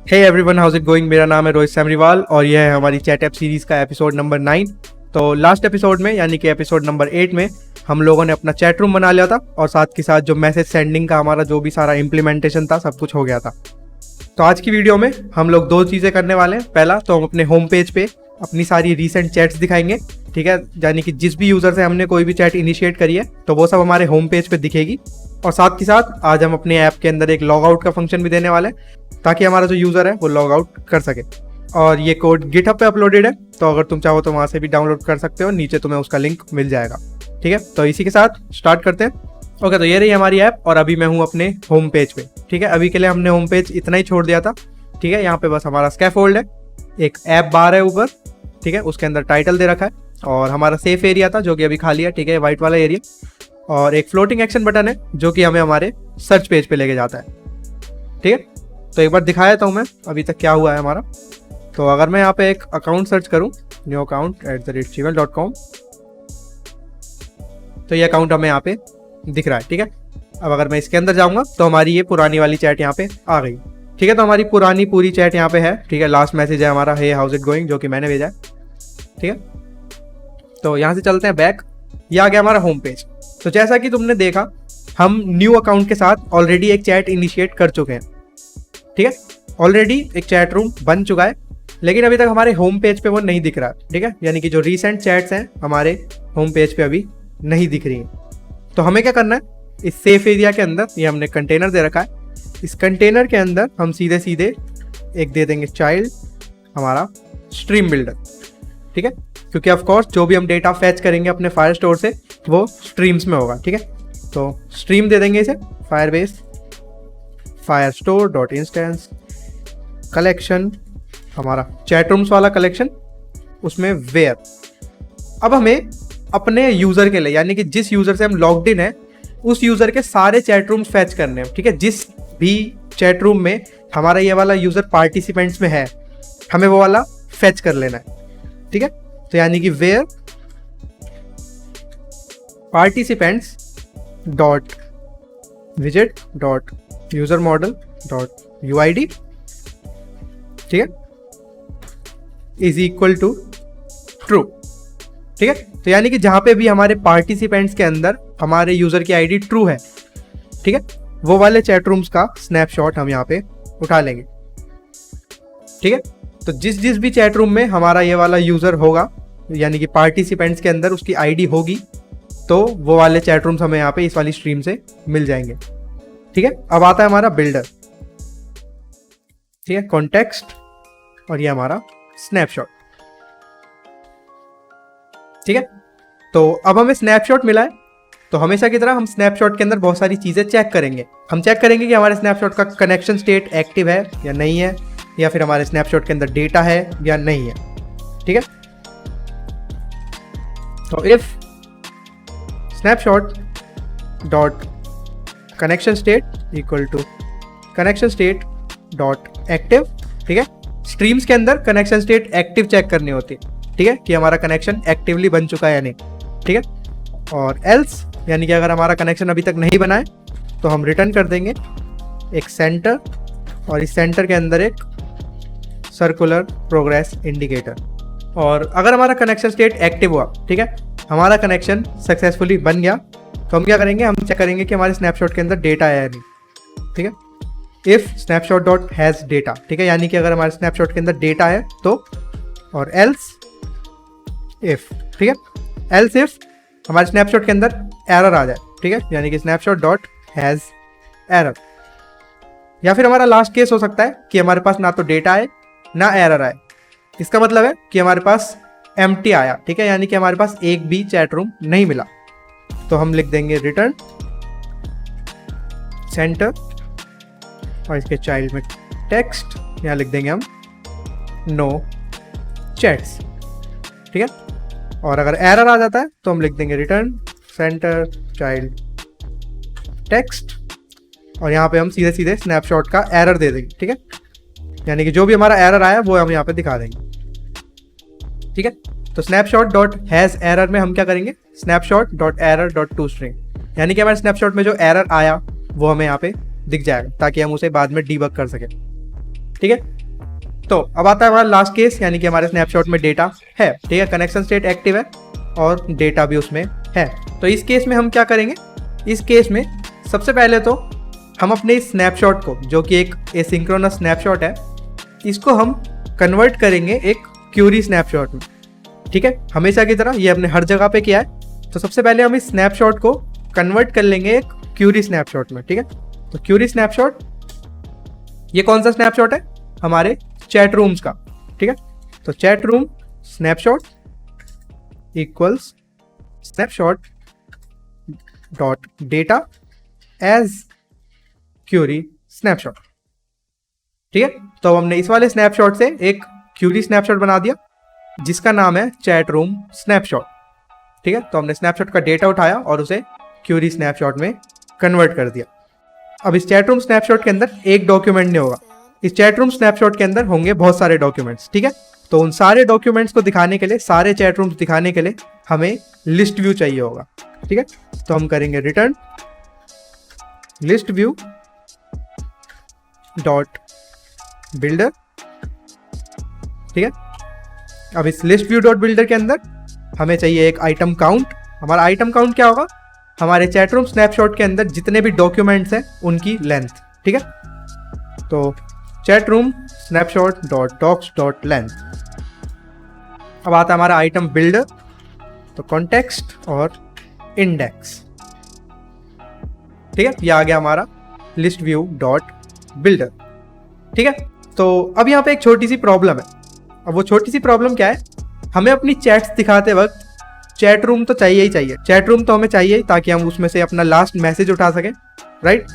Hey everyone, how's it going. मेरा नाम है रोहित सैमरीवाल और यह है हमारी चैट ऐप सीरीज का एपिसोड नंबर 9। तो लास्ट एपिसोड में यानी कि एपिसोड नंबर 8 में हम लोगों ने अपना चैट रूम बना लिया था और साथ के साथ जो मैसेज सेंडिंग का हमारा जो भी सारा इम्प्लीमेंटेशन था सब कुछ हो गया था। तो आज की वीडियो में हम लोग दो चीज़ें करने वाले हैं। पहला तो हम अपने होम पेज पे अपनी सारी रीसेंट चैट्स दिखाएंगे, ठीक है, यानी कि जिस भी यूज़र से हमने कोई भी चैट इनिशिएट करी है तो वो सब हमारे होम पेज पे दिखेगी। और साथ के साथ आज हम अपने ऐप के अंदर एक लॉग आउट का फंक्शन भी देने वाले हैं ताकि हमारा जो यूज़र है वो लॉग आउट कर सके। और ये कोड गिटहब पे अपलोडेड है, तो अगर तुम चाहो तो वहाँ से भी डाउनलोड कर सकते हो, नीचे तुम्हें उसका लिंक मिल जाएगा। ठीक है, तो इसी के साथ स्टार्ट करते हैं। ओके, तो ये रही हमारी ऐप और अभी मैं हूँ अपने होम पेज पे। ठीक है, अभी के लिए हमने होम पेज इतना ही छोड़ दिया था। ठीक है, यहाँ पे बस हमारा स्कैफोल्ड है, एक ऐप बार है ऊपर, ठीक है, उसके अंदर टाइटल दे रखा है और हमारा सेफ एरिया था जो कि अभी खाली है, ठीक है, वाइट वाला एरिया, और एक फ्लोटिंग एक्शन बटन है जो कि हमें हमारे सर्च पेज पे लेके जाता है। ठीक है, तो एक बार दिखाया था मैं अभी तक क्या हुआ है हमारा। तो अगर मैं यहाँ पे एक अकाउंट सर्च करूँ, न्यू अकाउंट @gmail.com, तो ये अकाउंट हमें यहाँ पे दिख रहा है। ठीक है, अब अगर मैं इसके अंदर जाऊँगा तो हमारी ये पुरानी वाली चैट यहाँ पे आ गई। ठीक है, तो हमारी पुरानी पूरी चैट यहाँ पे है। ठीक है, लास्ट मैसेज है हमारा, हे हाउस इट गोइंग, जो कि मैंने भेजा है। ठीक है, तो यहाँ से चलते हैं बैक। ये आ गया हमारा होम पेज। तो जैसा कि तुमने देखा, हम न्यू अकाउंट के साथ ऑलरेडी एक चैट इनिशिएट कर चुके हैं। ठीक है, ऑलरेडी एक चैट रूम बन चुका है, लेकिन अभी तक हमारे होम पेज पे वो नहीं दिख रहा। ठीक है, यानी कि जो रीसेंट चैट्स हैं हमारे होम पेज पे अभी नहीं दिख रही हैं। तो हमें क्या करना है, इस सेफ एरिया के अंदर ये हमने कंटेनर दे रखा है, इस कंटेनर के अंदर हम सीधे सीधे एक दे देंगे चाइल्ड हमारा स्ट्रीम बिल्डर। ठीक है, क्योंकि ऑफ कोर्स जो भी हम डेटा फैच करेंगे अपने फायर स्टोर से वो स्ट्रीम्स में होगा। ठीक है, तो स्ट्रीम दे देंगे इसे, Firebase Firestore dot instance collection, हमारा चैट रूम्स वाला कलेक्शन, उसमें वेयर। अब हमें अपने यूज़र के लिए, यानी कि जिस यूज़र से हम लॉग्ड इन है उस यूज़र के सारे चैट रूम्स फैच करने हैं। ठीक है, जिस भी चैट रूम में हमारा ये वाला यूज़र पार्टिसिपेंट्स में है हमें वो वाला फैच कर लेना है। ठीक है, तो यानी कि वेयर पार्टिसिपेंट्स डॉट विजेट dot user model dot UID, ठीक है, इज इक्वल टू ट्रू। ठीक है, तो यानी कि जहां पे भी हमारे पार्टिसिपेंट्स के अंदर हमारे यूजर की आईडी ट्रू है, ठीक है, वो वाले चैट रूम्स का स्नैपशॉट हम यहाँ पे उठा लेंगे। ठीक है, तो जिस जिस भी चैट रूम में हमारा ये वाला यूजर होगा, यानी कि पार्टिसिपेंट्स के अंदर उसकी आईडी होगी, तो वो वाले चैट रूम्स हमें यहाँ पे इस वाली स्ट्रीम से मिल जाएंगे। ठीक है, अब आता है हमारा बिल्डर। ठीक है, कॉन्टेक्स्ट और ये हमारा स्नैपशॉट। ठीक है, तो अब हमें स्नैपशॉट मिला है, तो हमेशा की तरह हम स्नैपशॉट के अंदर बहुत सारी चीज़ें चेक करेंगे। हम चेक करेंगे कि हमारे स्नैपशॉट का कनेक्शन स्टेट एक्टिव है या नहीं है, या फिर हमारे स्नैपशॉट के अंदर डेटा है या नहीं है। ठीक है, तो if snapshot dot connection state equal to connection state dot active, ठीक है, स्ट्रीम्स के अंदर कनेक्शन स्टेट एक्टिव चेक करनी होती है। ठीक है, कि हमारा कनेक्शन एक्टिवली बन चुका है या नहीं। ठीक है, और एल्स यानी कि अगर हमारा कनेक्शन अभी तक नहीं बना है तो हम रिटर्न कर देंगे एक सेंटर, और इस सेंटर के अंदर एक सर्कुलर प्रोग्रेस इंडिकेटर। और अगर हमारा कनेक्शन स्टेट एक्टिव हुआ, ठीक है, हमारा कनेक्शन सक्सेसफुली बन गया, तो हम क्या करेंगे, हम चेक करेंगे कि हमारे स्नैपशॉट के अंदर डेटा है या नहीं। ठीक है, if snapshot dot has data, ठीक है, यानी कि अगर हमारे स्नैपशॉट के अंदर डेटा है तो, और एल्स इफ, ठीक है, एल्स इफ हमारे स्नैपशॉट के अंदर एरर आ जाए, ठीक है, यानी कि स्नैपशॉट डॉट हैज़ एरर। या फिर हमारा लास्ट केस हो सकता है कि हमारे पास ना तो डेटा आए ना एरर आए, इसका मतलब है कि हमारे पास एम्प्टी आया। ठीक है, यानी कि हमारे पास एक भी चैट रूम नहीं मिला, तो हम लिख देंगे रिटर्न सेंटर और इसके चाइल्ड में टेक्स्ट, यहाँ लिख देंगे हम नो चैट्स। ठीक है, और अगर एरर आ जाता है तो हम लिख देंगे रिटर्न सेंटर चाइल्ड टेक्स्ट, और यहाँ पे हम सीधे सीधे स्नैपशॉट का एरर दे देंगे। ठीक है, यानी कि जो भी हमारा एरर आया वो हम यहाँ पे दिखा देंगे। ठीक है, तो स्नैपशॉट डॉट हैज़ एरर में हम क्या करेंगे, snapshot dot error dot to string, यानी कि हमारे स्नैपशॉट में जो एरर आया वो हमें यहाँ पे दिख जाएगा ताकि हम उसे बाद में डीबग कर सकें। ठीक है, तो अब आता है हमारा लास्ट केस, यानी कि हमारे स्नैपशॉट में डेटा है, ठीक है, कनेक्शन स्टेट एक्टिव है और डेटा भी उसमें है। तो इस केस में हम क्या करेंगे, इस केस में सबसे पहले तो हम अपने इस स्नैपशॉट को, जो कि एक एसिंक्रोनस स्नैपशॉट है, इसको हम कन्वर्ट करेंगे एक क्यूरी स्नैपशॉट में, ठीक है, हमेशा की तरह ये हमने हर जगह पे किया है। तो सबसे पहले हम इस स्नैपशॉट को कन्वर्ट कर लेंगे एक क्यूरी स्नैपशॉट में, ठीक है। तो क्यूरी स्नैपशॉट, ये कौन सा स्नैपशॉट है, हमारे चैट रूम्स का, ठीक है। तो chat room snapshot equals snapshot dot data as query snapshot, ठीक है। तो हमने इस वाले स्नैपशॉट से एक क्यूरी स्नैपशॉट बना दिया जिसका नाम है चैट रूम स्नैपशॉट, ठीक है। तो हमने स्नैपशॉट का डेटा उठाया और उसे क्यूरी स्नैपशॉट में कन्वर्ट कर दिया। अब इस चैट रूम स्नैपशॉट के अंदर एक डॉक्यूमेंट नहीं होगा, इस चैट रूम स्नैपशॉट के अंदर होंगे बहुत सारे डॉक्यूमेंट्स, ठीक है। तो उन सारे डॉक्यूमेंट्स को दिखाने के लिए, सारे चैट रूम्स दिखाने के लिए हमें लिस्ट व्यू चाहिए होगा, ठीक है। तो हम करेंगे return list view dot builder, ठीक है। अब इस लिस्ट व्यू डॉट बिल्डर के अंदर हमें चाहिए एक आइटम काउंट। हमारा आइटम काउंट क्या होगा, हमारे चैट रूम स्नैपशॉट के अंदर जितने भी डॉक्यूमेंट्स हैं उनकी लेंथ, ठीक है। तो chat room snapshot dot docs dot length. अब आता है हमारा आइटम बिल्डर, तो कॉन्टेक्स्ट और इंडेक्स, ठीक है। ये आ गया हमारा लिस्ट व्यू डॉट बिल्डर, ठीक है। तो अब यहाँ पे एक छोटी सी प्रॉब्लम है। अब वो छोटी सी प्रॉब्लम क्या है, हमें अपनी चैट्स दिखाते वक्त चैट रूम तो चाहिए ही चाहिए, चैट रूम तो हमें चाहिए ताकि हम उसमें से अपना लास्ट मैसेज उठा सकें, राइट।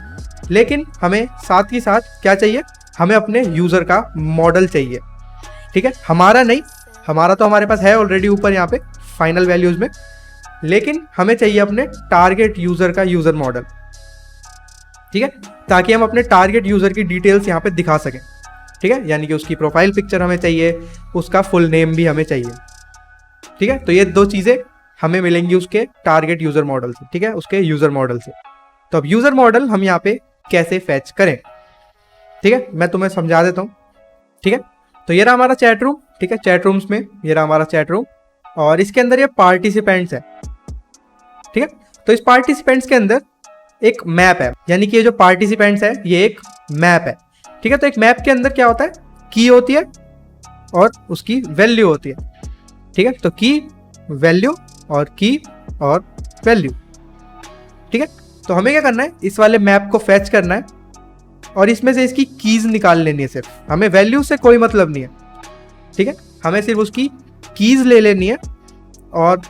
लेकिन हमें साथ ही साथ क्या चाहिए, हमें अपने यूज़र का मॉडल चाहिए, ठीक है। हमारा नहीं, हमारा तो हमारे पास है ऑलरेडी ऊपर यहाँ पे फाइनल वैल्यूज़ में, लेकिन हमें चाहिए अपने टारगेट यूज़र का यूज़र मॉडल, ठीक है, ताकि हम अपने टारगेट यूज़र की डिटेल्स यहाँ पे दिखा सकें, ठीक है। यानी कि उसकी प्रोफाइल पिक्चर हमें चाहिए, उसका फुल नेम भी हमें चाहिए, ठीक है। तो ये दो चीज़ें हमें मिलेंगी उसके टारगेट यूज़र मॉडल से, ठीक है, उसके यूज़र मॉडल से। तो अब यूज़र मॉडल हम यहाँ पे कैसे फैच करें, ठीक है, मैं तुम्हें समझा देता हूँ, ठीक है। तो ये रहा हमारा चैट रूम, ठीक है, चैट रूम्स में ये रहा हमारा चैट रूम और इसके अंदर ये पार्टिसिपेंट्स है, ठीक है। तो इस पार्टिसिपेंट्स के अंदर एक मैप है, यानी कि ये जो पार्टिसिपेंट्स है ये एक मैप है, ठीक है। तो एक मैप के अंदर क्या होता है, की होती है और उसकी वैल्यू होती है, ठीक है। तो की वैल्यू और की और वैल्यू, ठीक है। तो हमें क्या करना है, इस वाले मैप को फैच करना है और इसमें से इसकी कीज निकाल लेनी है। सिर्फ हमें वैल्यू से कोई मतलब नहीं है, ठीक है, हमें सिर्फ उसकी कीज ले लेनी है। और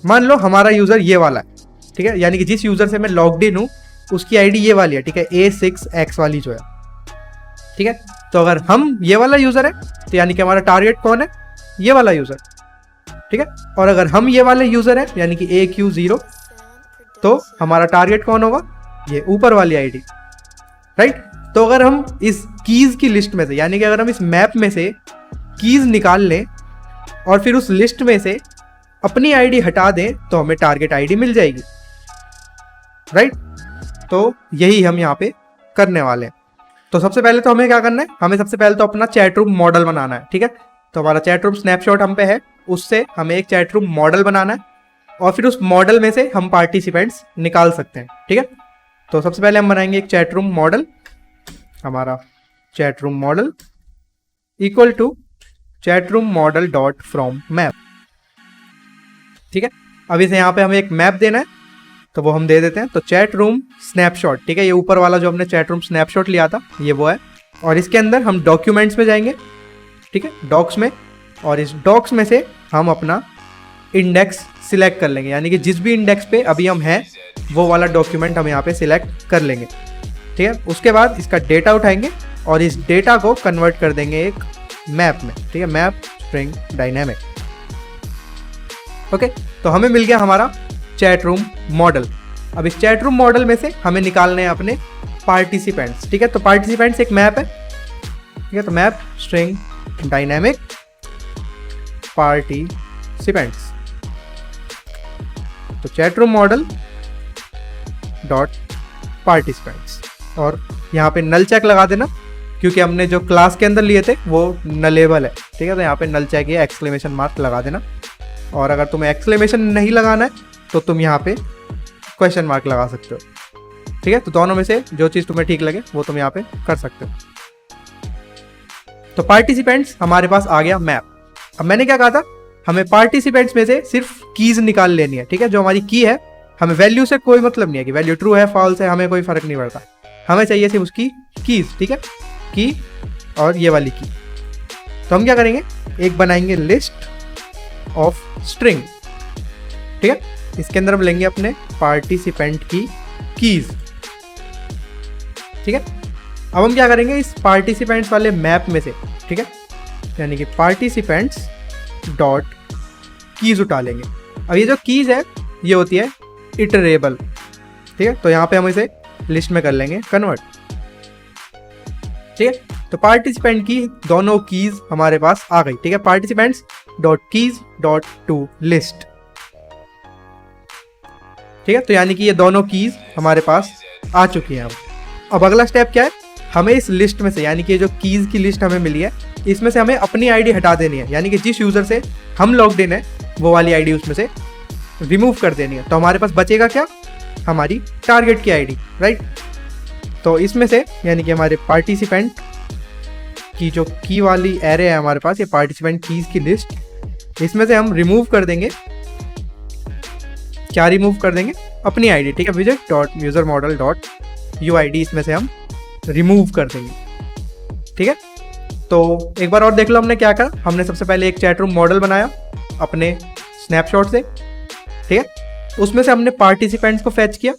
मान लो हमारा यूज़र ये वाला है, ठीक है, यानी कि जिस यूज़र से मैं लॉग्ड इन हूँ उसकी आईडी ये वाली है, ठीक है, A6X वाली जो है, ठीक है। तो अगर हम ये वाला यूज़र है तो यानी कि हमारा टारगेट कौन है, ये वाला यूज़र, ठीक है। और अगर हम ये वाले यूज़र है यानी कि AQ0, तो हमारा टारगेट कौन होगा, ये ऊपर वाली आईडी, राइट। तो अगर हम इस कीज़ की लिस्ट में से, यानी कि अगर हम इस मैप में से कीज़ निकाल लें और फिर उस लिस्ट में से अपनी आईडी हटा दें तो हमें टारगेट आईडी मिल जाएगी, राइट। तो यही हम यहाँ पे करने वाले हैं। तो सबसे पहले तो हमें क्या करना है, हमें सबसे पहले तो अपना चैट रूम मॉडल बनाना है, ठीक है। तो हमारा चैट रूम स्नैपशॉट हम पे है, उससे हमें एक चैट रूम मॉडल बनाना है और फिर उस मॉडल में से हम पार्टिसिपेंट्स निकाल सकते हैं, ठीक है। तो सबसे पहले हम बनाएंगे एक चैट रूम मॉडल, हमारा chat room model equal to chat room model dot from map, ठीक है। अब इसे यहाँ पे हमें एक मैप देना है तो वो हम दे देते हैं। तो चैट रूम स्नैपशॉट, ठीक है, ये ऊपर वाला जो हमने चैट रूम स्नैपशॉट लिया था ये वो है। और इसके अंदर हम डॉक्यूमेंट्स में जाएंगे, ठीक है, डॉक्स में, और इस डॉक्स में से हम अपना इंडेक्स सिलेक्ट कर लेंगे, यानी कि जिस भी इंडेक्स पे अभी हम हैं वो वाला डॉक्यूमेंट हम यहाँ पे सिलेक्ट कर लेंगे, ठीक है। उसके बाद इसका डेटा उठाएंगे और इस डेटा को कन्वर्ट कर देंगे एक मैप में, ठीक है, मैप स्ट्रिंग डायनेमिक, ओके। तो हमें मिल गया हमारा चैट रूम मॉडल। अब इस चैट रूम मॉडल में से हमें निकालने हैं अपने पार्टिसिपेंट्स, ठीक है। तो पार्टिसिपेंट्स एक मैप है, ठीक है, तो मैप स्ट्रिंग डायनेमिक पार्टिसिपेंट्स, तो chat room model dot participants, और यहाँ पे नल चेक लगा देना क्योंकि हमने जो क्लास के अंदर लिए थे वो नलेबल है, ठीक है। तो यहाँ पे नल चाहिए, एक्सक्लेमेशन मार्क लगा देना। और अगर तुम्हें एक्सक्लेमेशन नहीं लगाना है तो तुम यहाँ पे क्वेश्चन मार्क लगा सकते हो, ठीक है। तो दोनों में से जो चीज़ तुम्हें ठीक लगे वो तुम यहाँ पे कर सकते हो। तो पार्टिसिपेंट्स हमारे पास आ गया मैप। अब मैंने क्या कहा था, हमें पार्टिसिपेंट्स में से सिर्फ कीज निकाल लेनी है, ठीक है। जो हमारी की है, हमें वैल्यू से कोई मतलब नहीं है कि वैल्यू ट्रू है फॉल्स है, हमें कोई फर्क नहीं पड़ता। हमें चाहिए सिर्फ उसकी कीज, ठीक है, की और ये वाली की। तो हम क्या करेंगे, एक बनाएंगे लिस्ट ऑफ स्ट्रिंग, ठीक है। इसके अंदर हम लेंगे अपने पार्टिसिपेंट की कीज, ठीक है। अब हम क्या करेंगे, इस पार्टिसिपेंट्स वाले मैप में से, ठीक है, यानी कि पार्टिसिपेंट्स डॉट कीज उठा लेंगे। अब ये जो कीज है ये होती है इटरेबल, ठीक है। तो यहाँ पे हम इसे लिस्ट में कर लेंगे कन्वर्ट, ठीक है। तो पार्टिसिपेंट की दोनों कीज हमारे पास आ गई, ठीक है। Participants dot keys dot to list, ठीक है। तो यानी कि ये दोनों कीज हमारे पास आ चुकी हैं। अब अगला स्टेप क्या है, हमें इस लिस्ट में से, यानी कि जो कीज की लिस्ट हमें मिली है, इसमें से हमें अपनी आईडी हटा देनी है, यानी कि जिस यूजर से हम लॉग्ड इन है वो वाली आईडी उसमें से रिमूव कर देनी है। तो हमारे पास बचेगा क्या, हमारी टारगेट की आईडी, राइट। तो इसमें से, यानी कि हमारे पार्टिसिपेंट की जो की वाली एरे है हमारे पास, ये पार्टिसिपेंट कीज की लिस्ट, इसमें से हम रिमूव कर देंगे, क्या रिमूव कर देंगे, अपनी आईडी, ठीक है। विजेट dot user model dot UID, इसमें से हम रिमूव कर देंगे, ठीक है। तो एक बार और देख लो हमने क्या करा। हमने सबसे पहले एक चैट रूम मॉडल बनाया अपने स्नैपशॉट से, ठीक है। उसमें से हमने पार्टिसिपेंट्स को फैच किया,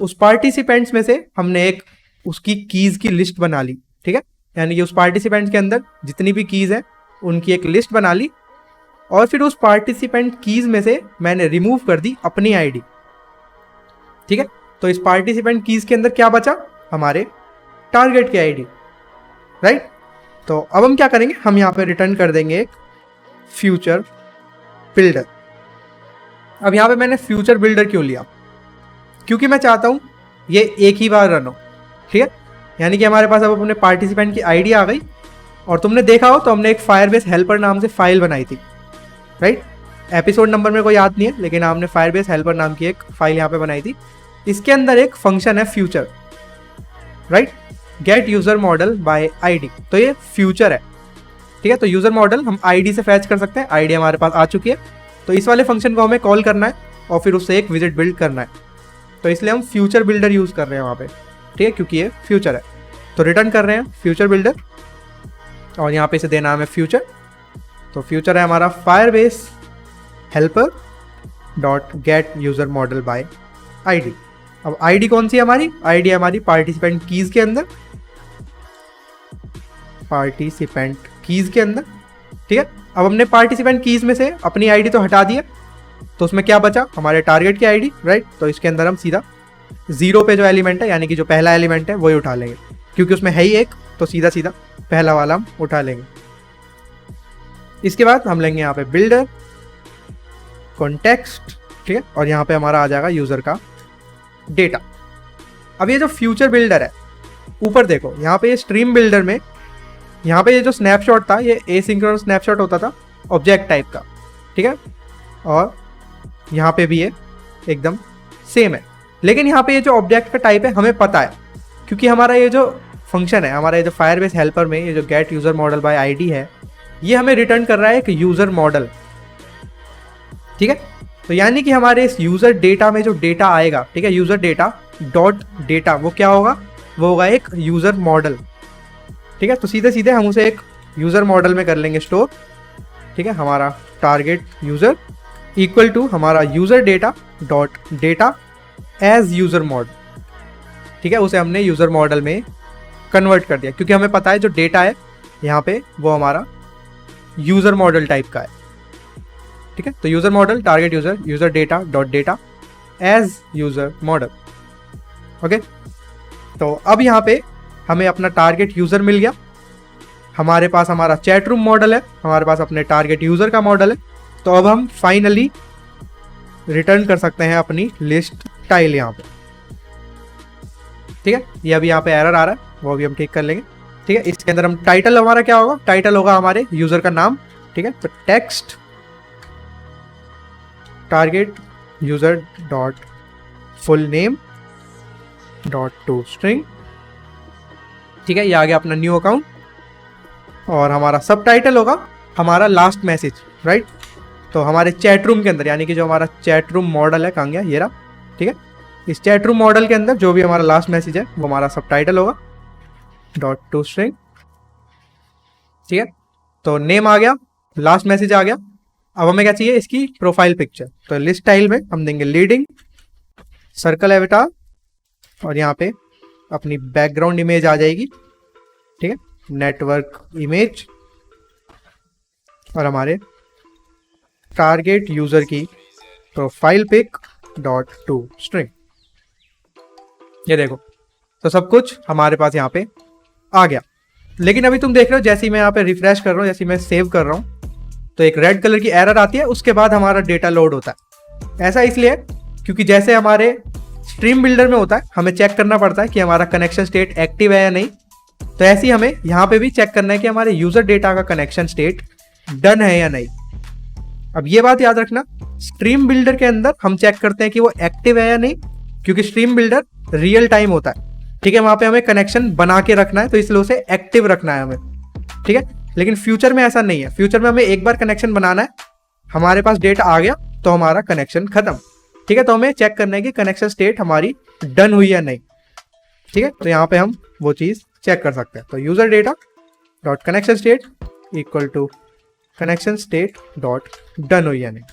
उस पार्टिसिपेंट्स में से हमने एक उसकी कीज की लिस्ट बना ली, ठीक है। यानी कि उस पार्टिसिपेंट्स के अंदर जितनी भी कीज है उनकी एक लिस्ट बना ली, और फिर उस पार्टिसिपेंट कीज में से मैंने रिमूव कर दी अपनी आईडी, ठीक है। तो इस पार्टिसिपेंट कीज के अंदर क्या बचा, हमारे टारगेट की आईडी, राइट। तो अब हम क्या करेंगे, हम यहाँ पे रिटर्न कर देंगे एक फ्यूचर बिल्डर। अब यहाँ पे मैंने फ्यूचर बिल्डर क्यों लिया, क्योंकि मैं चाहता हूँ ये एक ही बार रन हो, ठीक है। यानी कि हमारे पास अब अपने पार्टिसिपेंट की आईडी आ गई, और तुमने देखा हो तो हमने एक फायरबेस हेल्पर नाम से फाइल बनाई थी, राइट। एपिसोड नंबर में कोई याद नहीं है, लेकिन हमने फायरबेस हेल्पर नाम की एक फाइल यहाँ पे बनाई थी। इसके अंदर एक फंक्शन है future, right, gate user model by ID. तो ये फ्यूचर है, ठीक है। तो यूजर मॉडल हम आईडी से फैच कर सकते हैं, आईडी हमारे पास आ चुकी है। तो इस वाले फंक्शन को हमें कॉल करना है और फिर उससे एक विजिट बिल्ड करना है। तो इसलिए हम फ्यूचर बिल्डर यूज कर रहे हैं वहाँ पे, ठीक है, क्योंकि ये फ्यूचर है। तो रिटर्न कर रहे हैं फ्यूचर बिल्डर, और यहाँ पे इसे देना है हमें फ्यूचर। तो फ्यूचर है हमारा Firebase helper dot gate user model by ID. अब आईडी कौन सी है हमारी, आईडी हमारी पार्टिसिपेंट कीज के अंदर, पार्टिसिपेंट कीज के अंदर, ठीक है। अब हमने पार्टिसिपेंट कीज में से अपनी आईडी तो हटा दिया, तो उसमें क्या बचा, हमारे टारगेट की आईडी, राइट। तो इसके अंदर हम सीधा 0 पे जो एलिमेंट है, यानी कि जो पहला एलिमेंट है वही उठा लेंगे, क्योंकि उसमें है ही एक, तो सीधा सीधा पहला वाला हम उठा लेंगे। इसके बाद हम लेंगे यहाँ पे बिल्डर कॉन्टेक्स्ट, ठीक है, और यहाँ पे हमारा आ जाएगा यूजर का डेटा। अब ये जो फ्यूचर बिल्डर है, ऊपर देखो यहाँ पे ये स्ट्रीम बिल्डर में, यहाँ पे ये जो स्नैपशॉट था ये एसिंक्रोनस स्नैपशॉट होता था ऑब्जेक्ट टाइप का, ठीक है। और यहाँ पे भी ये एकदम सेम है, लेकिन यहाँ पे ये जो ऑब्जेक्ट का टाइप है हमें पता है, क्योंकि हमारा ये जो फंक्शन है, हमारा ये जो फायरबेस हेल्पर में ये जो gate user model by ID है, ये हमें रिटर्न कर रहा है एक यूजर मॉडल, ठीक है। तो यानी कि हमारे इस यूजर डेटा में जो डेटा आएगा, ठीक है, यूजर डेटा डॉट डेटा, वो क्या होगा, वो होगा एक यूजर मॉडल, ठीक है। तो सीधे सीधे हम उसे एक यूजर मॉडल में कर लेंगे स्टोर, ठीक है। हमारा टारगेट यूजर इक्वल टू हमारा user data dot data as user model, ठीक है। उसे हमने यूजर मॉडल में कन्वर्ट कर दिया, क्योंकि हमें पता है जो डेटा है यहाँ पे वो हमारा यूजर मॉडल टाइप का है, ठीक है। तो user model target user user data dot data as user model, okay. तो अब यहाँ पे हमें अपना टारगेट यूजर मिल गया, हमारे पास हमारा चैट रूम मॉडल है, हमारे पास अपने टारगेट यूजर का मॉडल है। तो अब हम फाइनली रिटर्न कर सकते हैं अपनी लिस्ट टाइल यहाँ पे, ठीक है। ये अभी यहाँ पे एरर आ रहा है, वो भी हम ठीक कर लेंगे। ठीक है, इसके अंदर हम टाइटल हमारा क्या होगा, टाइटल होगा हमारे यूजर का नाम। ठीक है, तो text target user dot full name dot to string. ठीक है, ये आ गया अपना न्यू अकाउंट। और हमारा सब टाइटल होगा हमारा लास्ट मैसेज, राइट। तो हमारे चैट रूम के अंदर, यानी कि जो हमारा चैट रूम मॉडल है, कहाँ गया, ये रहा। ठीक है, इस चैट रूम मॉडल के अंदर जो भी हमारा लास्ट मैसेज है वो हमारा सब टाइटल होगा डॉट टू स्ट्रिंग। ठीक है, तो नेम आ गया, लास्ट मैसेज आ गया। अब हमें क्या चाहिए, इसकी प्रोफाइल पिक्चर। तो लिस्ट स्टाइल में हम देंगे लीडिंग सर्कल एवेटार, और यहाँ पे अपनी बैकग्राउंड इमेज आ जाएगी। ठीक है, नेटवर्क इमेज, और हमारे टारगेट यूजर की profile pic dot to string. ये देखो, तो सब कुछ हमारे पास यहाँ पे आ गया। लेकिन अभी तुम देख रहे हो, जैसे ही मैं यहाँ पे रिफ्रेश कर रहा हूँ, जैसे ही मैं सेव कर रहा हूँ, तो एक रेड कलर की एरर आती है, उसके बाद हमारा डेटा लोड होता है। ऐसा इसलिए क्योंकि जैसे हमारे स्ट्रीम बिल्डर में होता है, हमें चेक करना पड़ता है कि हमारा कनेक्शन स्टेट एक्टिव है या नहीं, तो ऐसे ही हमें यहाँ पे भी चेक करना है कि हमारे यूजर डेटा का कनेक्शन स्टेट डन है या नहीं। अब ये बात याद रखना, स्ट्रीम बिल्डर के अंदर हम चेक करते हैं कि वो एक्टिव है या नहीं, क्योंकि स्ट्रीम बिल्डर रियल टाइम होता है। ठीक है, वहां पे हमें कनेक्शन बना के रखना है, तो इसलिए उसे एक्टिव रखना है हमें। ठीक है, लेकिन फ्यूचर में ऐसा नहीं है। फ्यूचर में हमें एक बार कनेक्शन बनाना है, हमारे पास डेटा आ गया तो हमारा कनेक्शन खत्म। ठीक है, तो हमें चेक करना है कि कनेक्शन स्टेट हमारी डन हुई या नहीं। ठीक है, तो यहाँ पे हम वो चीज चेक कर सकते हैं। तो user data dot connection state equal to connection state dot done हुई या नहीं।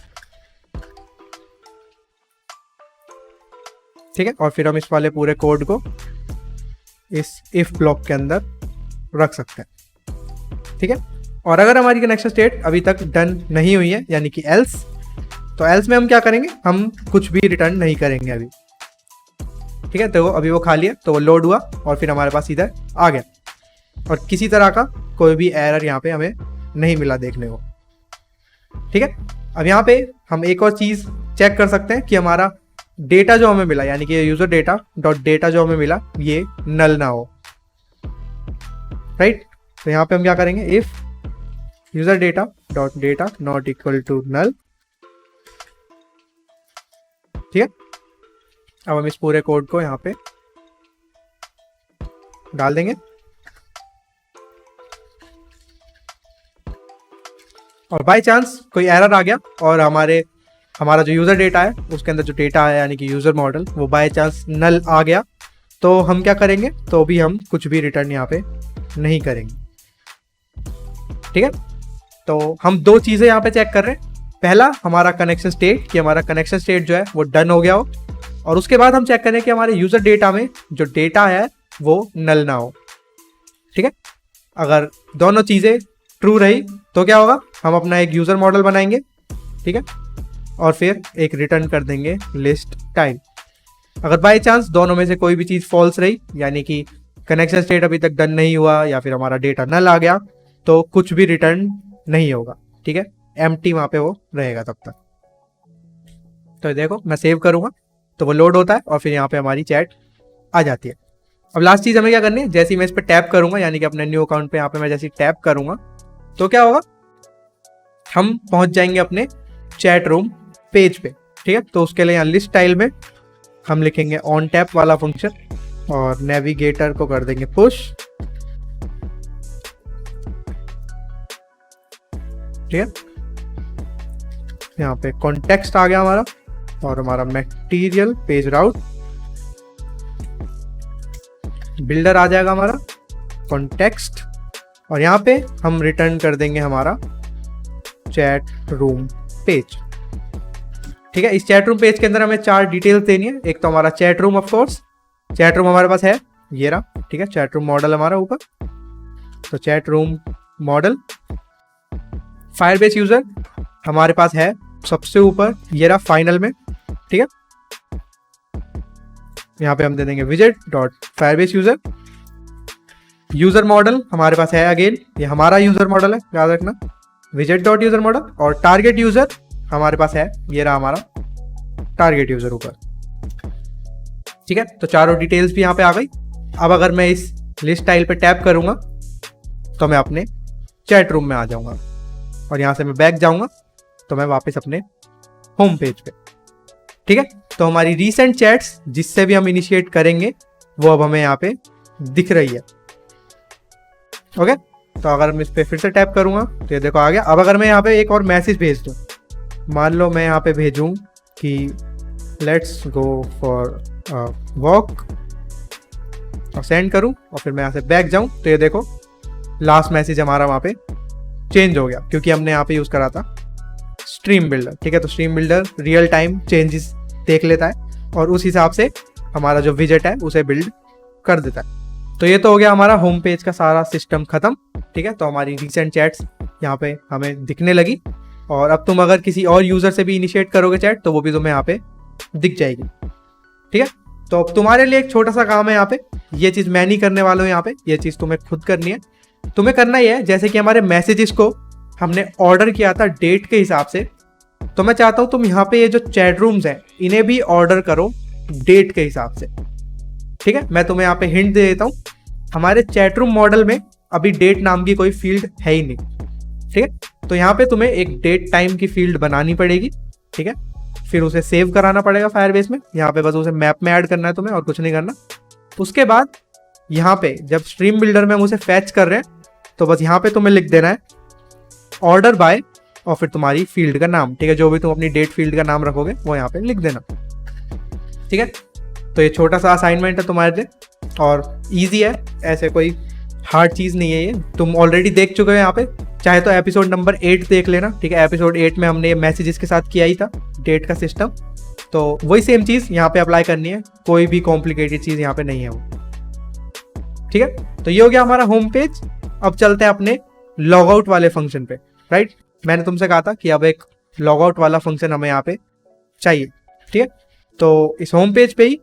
ठीक है, और फिर हम इस वाले पूरे कोड को इस इफ ब्लॉक के अंदर रख सकते हैं। ठीक है, और अगर हमारी कनेक्शन स्टेट अभी तक डन नहीं हुई है, यानी कि एल्स, तो एल्स में हम क्या करेंगे, हम कुछ भी रिटर्न नहीं करेंगे अभी। ठीक है, तो अभी वो खाली है, तो वो लोड हुआ और फिर हमारे पास इधर आ गया, और किसी तरह का कोई भी एरर यहाँ पे हमें नहीं मिला देखने को। ठीक है, अब यहाँ पे हम एक और चीज चेक कर सकते हैं कि हमारा डेटा जो हमें मिला, यानी कि यूजर डेटा डॉट डेटा जो हमें मिला, ये नल ना हो। राइट, तो यहाँ पे हम क्या करेंगे, if user data dot data not equal to null. ठीक है, अब हम इस पूरे कोड को यहाँ पे डाल देंगे, और बाय चांस कोई एरर आ गया और हमारा जो यूजर डेटा है उसके अंदर जो डेटा है, यानी कि यूजर मॉडल, वो बाय चांस नल आ गया, तो हम क्या करेंगे, तो भी हम कुछ भी रिटर्न यहाँ पे नहीं करेंगे। ठीक है, तो हम दो चीजें यहाँ पे चेक कर रहे हैं। पहला, हमारा कनेक्शन स्टेट, कि हमारा कनेक्शन स्टेट जो है वो डन हो गया हो, और उसके बाद हम चेक करें कि हमारे यूजर डेटा में जो डेटा है वो नल ना हो। ठीक है, अगर दोनों चीजें ट्रू रही तो क्या होगा, हम अपना एक यूजर मॉडल बनाएंगे। ठीक है, और फिर एक रिटर्न कर देंगे लिस्ट टाइम। अगर बाय चांस दोनों में से कोई भी चीज फॉल्स रही, यानी कि कनेक्शन स्टेट अभी तक डन नहीं हुआ या फिर हमारा डेटा नल आ गया, तो कुछ भी रिटर्न नहीं होगा। ठीक है, एम्प्टी वहां पे वो रहेगा तब तक। तो देखो, मैं सेव करूंगा तो वो लोड होता है और फिर यहाँ पे हमारी चैट आ जाती है। अब लास्ट चीज हमें क्या करनी है, जैसे ही मैं इस पर टैप करूंगा, यानी कि अपने न्यू अकाउंट पे यहाँ पे मैं जैसे टैप करूंगा, तो क्या होगा, हम पहुंच जाएंगे अपने चैट रूम पेज पे। ठीक है, तो उसके लिए यहाँ लिस्ट स्टाइल में हम लिखेंगे ऑन टैप वाला फंक्शन, और नेविगेटर को कर देंगे पुश। ठीक है, यहाँ पे कॉन्टेक्स्ट आ गया हमारा, और हमारा मटेरियल पेज राउट बिल्डर आ जाएगा हमारा कॉन्टेक्स्ट, और यहाँ पे हम रिटर्न कर देंगे हमारा चैट रूम पेज। ठीक है, इस चैट रूम पेज के अंदर हमें 4 डिटेल्स देनी है। एक तो हमारा chat room, of course chat room हमारे पास है, ये रहा। ठीक है, चैट रूम मॉडल हमारा ऊपर, तो chat room model. Firebase user हमारे पास है सबसे ऊपर, ये रहा फाइनल में। ठीक है, यहाँ पे हम दे देंगे विजेट dot Firebase user. User model हमारे पास है, अगेन ये हमारा यूजर मॉडल है, याद रखना, विजेट डॉट यूजर मॉडल। और टारगेट यूजर हमारे पास है, ये रहा हमारा टारगेट यूजर ऊपर। ठीक है, तो चारों डिटेल्स भी यहाँ पे आ गई। अब अगर मैं इस लिस्ट टाइल पे टैप करूंगा तो मैं अपने चैट रूम में आ जाऊंगा, और यहाँ से मैं बैक जाऊंगा तो मैं वापस अपने होम पेज पे। ठीक है, तो हमारी रीसेंट चैट्स जिससे भी हम इनिशिएट करेंगे वो अब हमें यहाँ पे दिख रही है। ओके, तो अगर मैं इस पे फिर से टैप करूंगा तो ये देखो आ गया। अब अगर मैं यहाँ पे एक और मैसेज भेज दूँ, मान लो मैं यहाँ पे भेजूँ कि लेट्स गो फॉर वॉक और सेंड करूँ, और फिर मैं यहाँ से बैक जाऊँ तो ये देखो लास्ट मैसेज हमारा वहाँ पे चेंज हो गया, क्योंकि हमने यहाँ पे यूज़ करा था स्ट्रीम बिल्डर। ठीक है, तो stream builder real time changes देख लेता है और उस हिसाब से हमारा जो विजेट है उसे बिल्ड कर देता है। तो ये तो हो गया हमारा होम पेज का सारा सिस्टम खत्म। ठीक है, तो हमारी रिसेंट चैट्स यहाँ पे हमें दिखने लगी, और अब तुम अगर किसी और यूज़र से भी इनिशिएट करोगे चैट तो वो भी तुम्हें यहाँ पे दिख जाएगी। ठीक है, तो अब तुम्हारे लिए एक छोटा सा काम है यहाँ पे, ये चीज़ मैं नहीं करने वाला हूँ यहाँ पे, ये चीज़ तुम्हें खुद करनी है। तुम्हें करना ही है, जैसे कि हमारे मैसेजेस को हमने ऑर्डर किया था डेट के हिसाब से, तो मैं चाहता हूँ तुम यहाँ पे ये जो चैट रूम्स हैं इन्हें भी ऑर्डर करो डेट के हिसाब से। ठीक है, मैं तुम्हें यहाँ पे हिंट दे देता हूँ, हमारे चैट रूम मॉडल में अभी डेट नाम की कोई फील्ड है ही नहीं। ठीक है, तो यहाँ पे तुम्हें एक डेट टाइम की फील्ड बनानी पड़ेगी। ठीक है, फिर उसे सेव कराना पड़ेगा फायरबेस में, यहाँ पे बस उसे मैप में ऐड करना है तुम्हें और कुछ नहीं करना। उसके बाद यहाँ पे जब स्ट्रीम बिल्डर में हम उसे फैच कर रहे हैं तो बस यहाँ पे तुम्हें लिख देना है ऑर्डर बाय और फिर तुम्हारी फील्ड का नाम। ठीक है, जो भी तुम अपनी डेट फील्ड का नाम रखोगे वो यहाँ पे लिख देना। ठीक है, तो ये छोटा सा असाइनमेंट है तुम्हारे लिए और इजी है, ऐसे कोई हार्ड चीज़ नहीं है, ये तुम ऑलरेडी देख चुके हो यहाँ पे। चाहे तो एपिसोड नंबर 8 देख लेना। ठीक है, एपिसोड 8 में हमने मैसेजेस के साथ किया ही था डेट का सिस्टम, तो वही सेम चीज़ यहाँ पे अप्लाई करनी है, कोई भी कॉम्प्लिकेटेड चीज़ यहाँ पे नहीं है वो। ठीक है, तो ये हो गया हमारा होम पेज। अब चलते हैं अपने लॉग आउट वाले फंक्शन पे। राइट, मैंने तुमसे कहा था कि अब एक लॉग आउट वाला फंक्शन हमें यहाँ पे चाहिए। ठीक है, तो इस होम पेज पे ही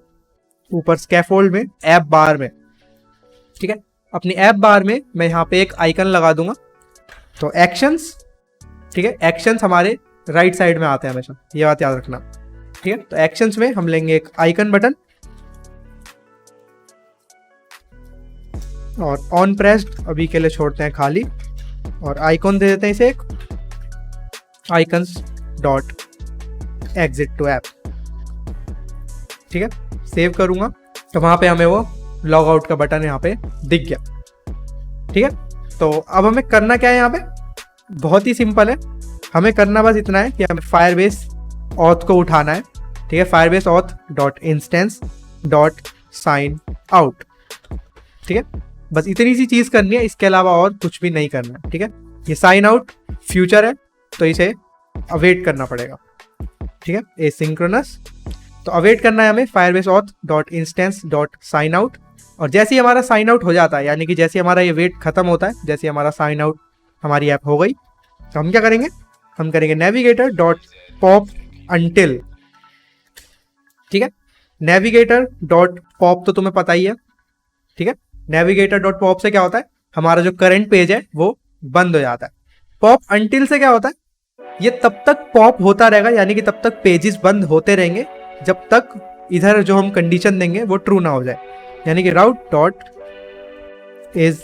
ऊपर स्कैफोल्ड में ऐप बार में, ठीक है, अपनी ऐप बार में मैं यहाँ पे एक आइकन लगा दूंगा। तो एक्शंस, ठीक है, एक्शंस हमारे राइट साइड में आते हैं हमेशा, ये बात याद रखना। ठीक है, तो एक्शंस में हम लेंगे एक आइकन बटन और ऑन प्रेस्ड अभी के लिए छोड़ते हैं खाली, और आइकॉन दे देते हैं इसे एक icons dot exit to app. ठीक है, सेव करूंगा तो वहां पे हमें वो लॉग आउट का बटन यहाँ पे दिख गया। ठीक है, तो अब हमें करना क्या है यहाँ पे, बहुत ही सिंपल है, हमें करना बस इतना है कि हमें फायरबेस ऑथ को उठाना है। ठीक है, Firebase auth dot instance dot sign out. ठीक है, बस इतनी सी चीज़ करनी है, इसके अलावा और कुछ भी नहीं करना है। ठीक है, ये साइन आउट फ्यूचर है तो इसे अवेट करना पड़ेगा। ठीक है, एसिंक्रोनस, तो अवेट करना है हमें Firebase auth dot instance dot sign out, और जैसे ही हमारा साइन आउट हो जाता है, यानी कि जैसे हमारा ये वेट खत्म होता है, जैसे हमारा साइन आउट हमारी ऐप हो गई, तो हम क्या करेंगे, हम करेंगे नेविगेटर डॉट पॉप अंटिल। ठीक है, नेविगेटर डॉट पॉप तो तुम्हें पता ही है। ठीक है, नेविगेटर डॉट पॉप से क्या होता है, हमारा जो करंट पेज है वो बंद हो जाता है। पॉप अंटिल से क्या होता है, ये तब तक पॉप होता रहेगा, यानी कि तब तक पेजेस बंद होते रहेंगे जब तक इधर जो हम कंडीशन देंगे वो ट्रू ना हो जाए, यानी कि राउट डॉट इज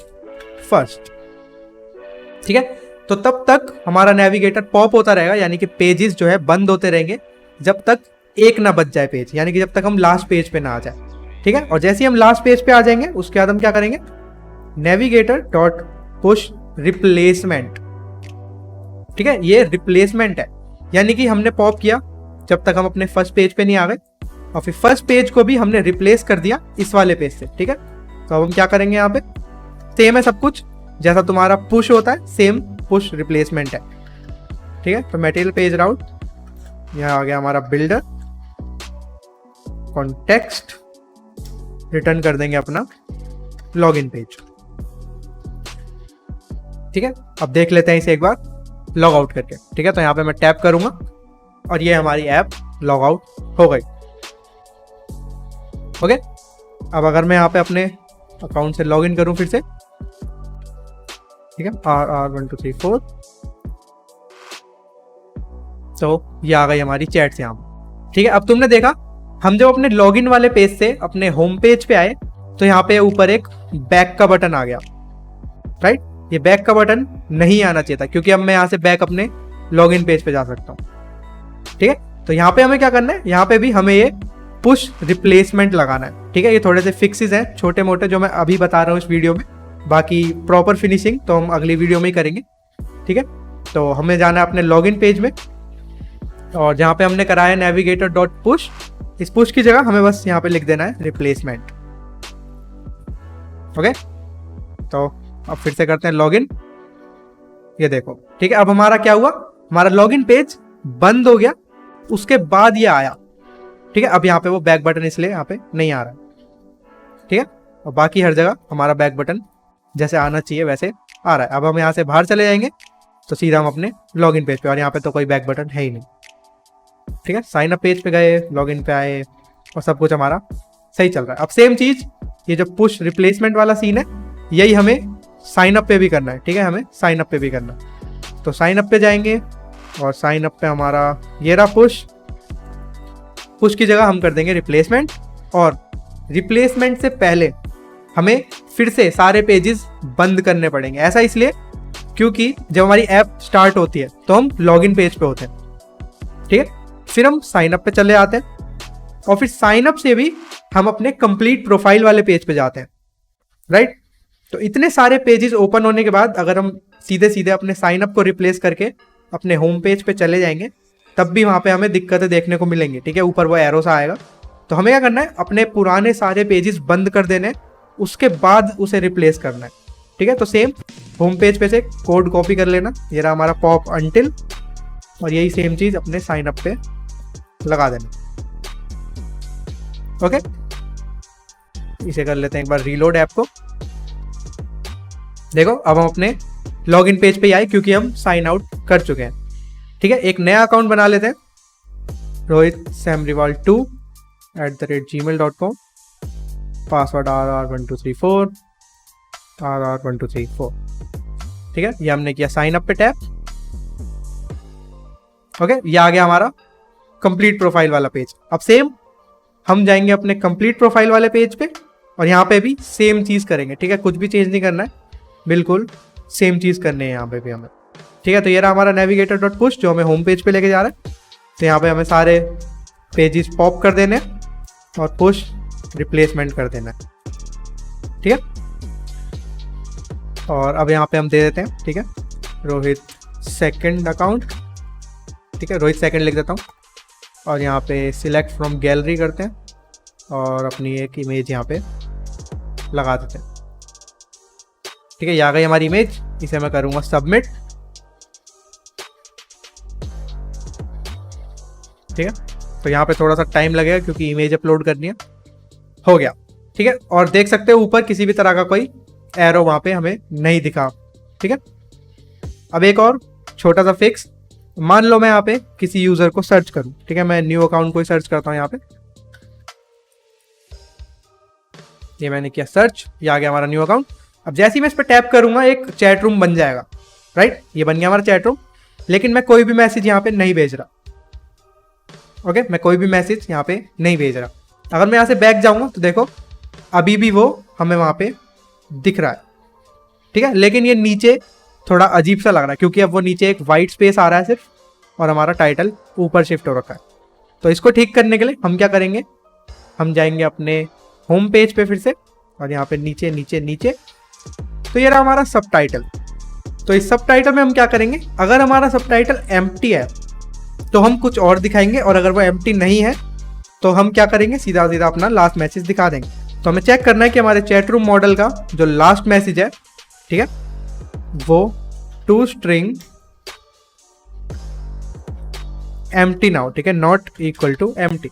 फर्स्ट। ठीक है, तो तब तक हमारा नेविगेटर पॉप होता रहेगा, यानी कि पेजेस जो है बंद होते रहेंगे जब तक एक ना बच जाए पेज, यानी कि जब तक हम लास्ट पेज पे ना आ जाए। ठीक है, और जैसे ही हम लास्ट पेज पे आ जाएंगे उसके बाद हम क्या करेंगे, नेविगेटर डॉट पुश रिप्लेसमेंट। ठीक है, ये रिप्लेसमेंट है, यानी कि हमने पॉप किया जब तक हम अपने फर्स्ट पेज पे नहीं आ गए, और फिर फर्स्ट पेज को भी हमने रिप्लेस कर दिया इस वाले पेज से। ठीक है, तो अब हम क्या करेंगे, यहाँ पे सेम है सब कुछ, जैसा तुम्हारा पुश होता है सेम पुश रिप्लेसमेंट है। ठीक है, तो मटेरियल पेज राउट, यहाँ आ गया हमारा बिल्डर, कॉन्टेक्स्ट, रिटर्न कर देंगे अपना लॉगिन पेज। ठीक है, अब देख लेते हैं इसे एक बार लॉग आउट करके। ठीक है, तो यहाँ पे मैं टैप करूंगा और ये हमारी ऐप लॉग आउट हो गई। ओके, अब अगर मैं यहाँ पे अपने अकाउंट से लॉग इन करूँ फिर से, ठीक है, RR1234, तो ये आ गई हमारी चैट से यहाँ। ठीक है, अब तुमने देखा हम जब अपने लॉगिन वाले पेज से अपने होम पेज पे आए तो यहाँ पे ऊपर एक बैक का बटन आ गया, राइट। ये बैक का बटन नहीं आना चाहिए था, क्योंकि अब मैं यहाँ से बैक अपने लॉगिन पेज पे जा सकता हूँ। ठीक है, तो यहाँ पे हमें क्या करना है, यहाँ पे भी हमें ये पुश रिप्लेसमेंट लगाना है। ठीक है, ये थोड़े से फिक्सेस हैं छोटे मोटे जो मैं अभी बता रहा हूँ इस वीडियो में, बाकी प्रॉपर फिनिशिंग तो हम अगली वीडियो में ही करेंगे। ठीक है, तो हमें जाना है अपने लॉगिन पेज में, और जहाँ पे हमने कराया नेविगेटर डॉट पुश, इस पुश की जगह हमें बस यहाँ पे लिख देना है रिप्लेसमेंट। ओके, तो अब फिर से करते हैं लॉगिन। ये देखो, ठीक है, अब हमारा क्या हुआ, हमारा लॉगिन पेज बंद हो गया, उसके बाद ये आया। ठीक है, अब यहाँ पे वो बैक बटन इसलिए यहाँ पे नहीं आ रहा है। ठीक है, और बाकी हर जगह हमारा बैक बटन जैसे आना चाहिए वैसे आ रहा है। अब हम यहाँ से बाहर चले जाएंगे तो सीधा हम अपने लॉगिन पेज पे, और यहाँ पे तो कोई बैक बटन है ही नहीं। ठीक है, साइन अप पेज पे गए, लॉगिन पे आए और सब कुछ हमारा सही चल रहा है। अब सेम चीज ये जो पुश रिप्लेसमेंट वाला सीन है, यही हमें साइन अप पे भी करना है। ठीक है, हमें साइन अप पे भी करना है, तो साइन अप पे जाएंगे और साइन अप पे हमारा ये रहा पुश की जगह हम कर देंगे रिप्लेसमेंट, और रिप्लेसमेंट से पहले हमें फिर से सारे पेजेस बंद करने पड़ेंगे। ऐसा इसलिए क्योंकि जब हमारी ऐप स्टार्ट होती है तो हम लॉगिन पेज पे होते हैं। ठीक है, फिर हम साइन अप पे चले जाते हैं, और फिर साइन अप से भी हम अपने कंप्लीट प्रोफाइल वाले पेज पे जाते हैं, राइट। तो इतने सारे पेजेस ओपन होने के बाद अगर हम सीधे सीधे अपने साइन अप को रिप्लेस करके अपने होम पेज पे चले जाएंगे, तब भी वहाँ पे हमें दिक्कतें देखने को मिलेंगी। ठीक है, ऊपर वो एरो सा आएगा, तो हमें क्या करना है, अपने पुराने सारे पेजेस बंद कर देने, उसके बाद उसे रिप्लेस करना है। ठीक है, तो सेम होम पेज पे से कोड कॉपी कर लेना, ये रहा हमारा पॉप अंटिल, और यही सेम चीज़ अपने साइन अप पे लगा देना। ओके, इसे कर लेते हैं एक बार रीलोड ऐप को। देखो, अब हम अपने लॉगिन पेज पे आए क्योंकि हम साइन आउट कर चुके हैं। ठीक है, एक नया अकाउंट बना लेते हैं, Rohit samriwal2@gmail.com, password RR1234 RR1234। ठीक है, ये हमने किया साइन अप पे टैप। ओके, ये आ गया हमारा कंप्लीट प्रोफाइल वाला पेज। अब सेम हम जाएंगे अपने कंप्लीट प्रोफाइल वाले पेज पे, और यहाँ पे भी सेम चीज करेंगे। ठीक है, कुछ भी चेंज नहीं करना है, बिल्कुल सेम चीज करनी है यहाँ पे भी हमें। ठीक है, तो ये रहा हमारा नेविगेटर डॉट पुश जो हमें होम पेज पे लेके जा रहा है। तो यहाँ पे हमें सारे पेजेस पॉप कर देने और पुश रिप्लेसमेंट कर देना है। ठीक है, और अब यहाँ पे हम दे देते हैं, ठीक है, रोहित सेकंड अकाउंट। ठीक है, रोहित सेकंड लिख देता हूँ, और यहाँ पे सिलेक्ट फ्रॉम गैलरी करते हैं और अपनी एक इमेज यहाँ पे लगा देते हैं। ठीक है, ये आ गई हमारी इमेज, इसे मैं करूँगा सबमिट। ठीक है, तो यहाँ पे थोड़ा सा टाइम लगेगा क्योंकि इमेज अपलोड करनी है। हो गया। ठीक है, और देख सकते हो ऊपर किसी भी तरह का कोई एरो वहाँ पे हमें नहीं दिखा। ठीक है, अब एक और छोटा सा फिक्स, मान लो मैं यहाँ पे किसी यूजर को सर्च करूँ। ठीक है, मैं न्यू अकाउंट को सर्च करता हूँ यहाँ पे, ये मैंने किया सर्च, ये आ गया हमारा न्यू अकाउंट। अब जैसे ही मैं इस पर टैप करूंगा एक चैट रूम बन जाएगा, राइट, ये बन गया हमारा चैट रूम, लेकिन मैं कोई भी मैसेज यहाँ पे नहीं भेज रहा। ओके, मैं कोई भी मैसेज यहाँ पे नहीं भेज रहा। अगर मैं यहाँ से बैक जाऊंगा तो देखो अभी भी वो हमें वहाँ पे दिख रहा है। ठीक है, लेकिन ये नीचे थोड़ा अजीब सा लग रहा है क्योंकि अब वो नीचे एक वाइट स्पेस आ रहा है सिर्फ, और हमारा टाइटल ऊपर शिफ्ट हो रखा है। तो इसको ठीक करने के लिए हम क्या करेंगे, हम जाएंगे अपने होम पेज पे फिर से, और यहाँ पे नीचे नीचे नीचे तो ये रहा हमारा सब टाइटल। तो इस सब टाइटल में हम क्या करेंगे, अगर हमारा सब टाइटल एम्प्टी है तो हम कुछ और दिखाएंगे, और अगर वो एम्प्टी नहीं है तो हम क्या करेंगे, सीधा सीधा अपना लास्ट मैसेज दिखा देंगे। तो हमें चेक करना है कि हमारे चैट रूम मॉडल का जो लास्ट मैसेज है, ठीक है, वो टू स्ट्रिंग एम्प्टी नाउ, ठीक है, नॉट इक्वल टू एम्प्टी।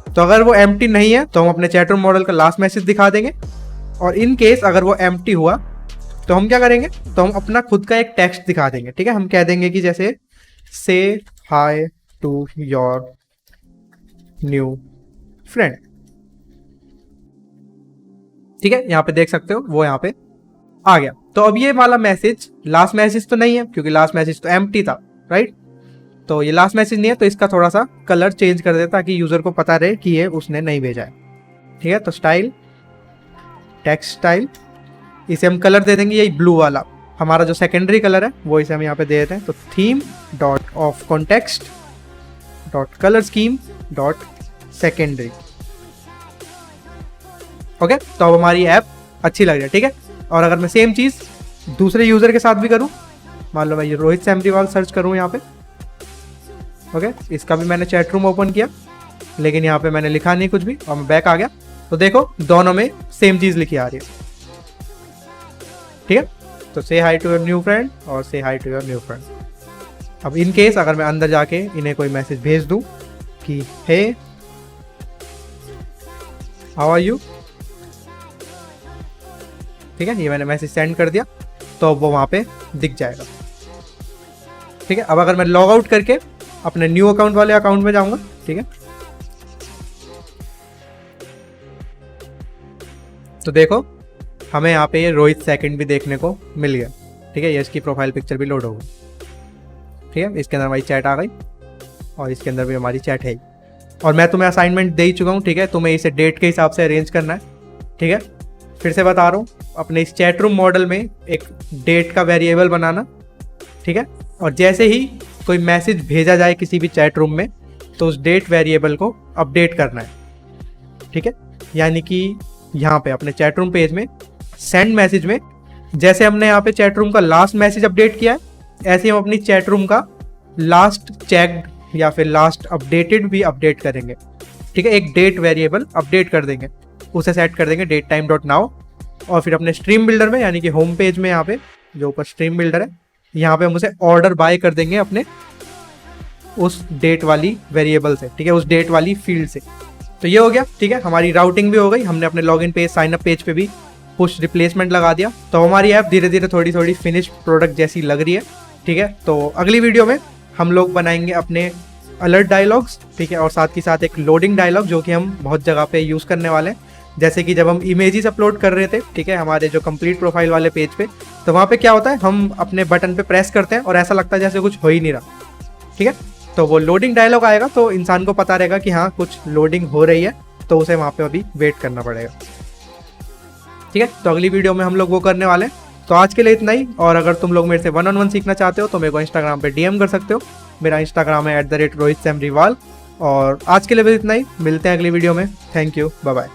तो अगर वो एम्प्टी नहीं है तो हम अपने चैट रूम मॉडल का लास्ट मैसेज दिखा देंगे, और इन केस अगर वो एम्प्टी हुआ तो हम क्या करेंगे, तो हम अपना खुद का एक टेक्स्ट दिखा देंगे। ठीक है, हम कह देंगे कि जैसे say hi to your new friend. ठीक है, यहाँ पे देख सकते हो वो यहाँ पे आ गया। तो अब ये वाला मैसेज लास्ट मैसेज तो नहीं है क्योंकि लास्ट मैसेज तो एम्प्टी था, राइट। तो ये लास्ट मैसेज नहीं है, तो इसका थोड़ा सा कलर चेंज कर देता ताकि यूजर को पता रहे कि ये उसने नहीं भेजा है। ठीक है, तो स्टाइल टेक्सटाइल, इसे हम कलर दे देंगे यही ब्लू वाला, हमारा जो सेकेंडरी कलर है वो इसे हम यहाँ पे दे देते हैं। तो theme dot of context dot colour scheme dot secondary. Okay, तो अब हमारी ऐप अच्छी लग रही है, ठीक है। और अगर मैं सेम चीज़ दूसरे यूज़र के साथ भी करूँ, मान लो मैं ये रोहित सेमरीवाल सर्च करूँ यहाँ पे, ओके, इसका भी मैंने चैट रूम ओपन किया, लेकिन यहाँ पे मैंने लिखा नहीं कुछ भी और मैं बैक आ गया, तो देखो दोनों में सेम चीज़ लिखी आ रही है, ठीक है। तो say hi to your new friend और say hi to your new friend. अब इन केस अगर मैं अंदर जाके इन्हें कोई मैसेज भेज दूं कि हे हाउ आर यू, ठीक है, ये मैंने मैसेज सेंड कर दिया, तो वो वहाँ पे दिख जाएगा, ठीक है। अब अगर मैं लॉग आउट करके अपने न्यू अकाउंट वाले अकाउंट में जाऊंगा, ठीक है, तो देखो हमें यहाँ पे ये रोहित सेकंड भी देखने को मिल गया, ठीक है। ये इसकी प्रोफाइल पिक्चर भी लोड हो गई, ठीक है। इसके अंदर हमारी चैट आ गई और इसके अंदर भी हमारी चैट है। और मैं तुम्हें असाइनमेंट दे ही चुका हूँ, ठीक है, तुम्हें इसे डेट के हिसाब से अरेंज करना है, ठीक है। फिर से बता रहा हूँ, अपने इस चैट रूम मॉडल में एक डेट का वेरिएबल बनाना, ठीक है। और जैसे ही कोई मैसेज भेजा जाए किसी भी चैट रूम में, तो उस डेट वेरिएबल को अपडेट करना है, ठीक है। यानी कि यहाँ पे अपने चैट रूम पेज में सेंड मैसेज में जैसे हमने यहाँ पे चैट रूम का लास्ट मैसेज अपडेट किया है, ऐसे हम अपनी चैट रूम का लास्ट चेक्ड या फिर लास्ट अपडेटेड भी अपडेट करेंगे, ठीक है। एक डेट वेरिएबल अपडेट कर देंगे, उसे सेट कर देंगे डेट टाइम डॉट नाउ, और फिर अपने स्ट्रीम बिल्डर में यानी कि होम पेज में यहाँ पे जो ऊपर स्ट्रीम बिल्डर है, यहाँ पे हम उसे ऑर्डर बाय कर देंगे अपने उस डेट वाली वेरिएबल से, ठीक है, उस डेट वाली फील्ड से। तो ये हो गया, ठीक है, हमारी राउटिंग भी हो गई, हमने अपने login page sign up page पे भी पुश रिप्लेसमेंट लगा दिया। तो हमारी ऐप धीरे धीरे थोड़ी थोड़ी फिनिश प्रोडक्ट जैसी लग रही है, ठीक है। तो अगली वीडियो में हम लोग बनाएंगे अपने अलर्ट डायलॉग्स, ठीक है, और साथ ही साथ एक लोडिंग डायलॉग जो कि हम बहुत जगह पे यूज़ करने वाले हैं। जैसे कि जब हम इमेजेस अपलोड कर रहे थे, ठीक है, हमारे जो कंप्लीट प्रोफाइल वाले पेज पे, तो वहाँ पे क्या होता है, हम अपने बटन पे प्रेस करते हैं और ऐसा लगता है जैसे कुछ हो ही नहीं रहा, ठीक है। तो वो लोडिंग डायलॉग आएगा तो इंसान को पता रहेगा कि हाँ कुछ लोडिंग हो रही है, तो उसे वहाँ पे अभी वेट करना पड़ेगा, ठीक है। तो अगली वीडियो में हम लोग वो करने वाले हैं। तो आज के लिए इतना ही, और अगर तुम लोग मेरे से 1-on-1 सीखना चाहते हो तो मेरे को इंस्टाग्राम पे DM कर सकते हो। मेरा इंस्टाग्राम है @rohit semriwal। और आज के लिए बस इतना ही, मिलते हैं अगली वीडियो में। Thank you, bye bye.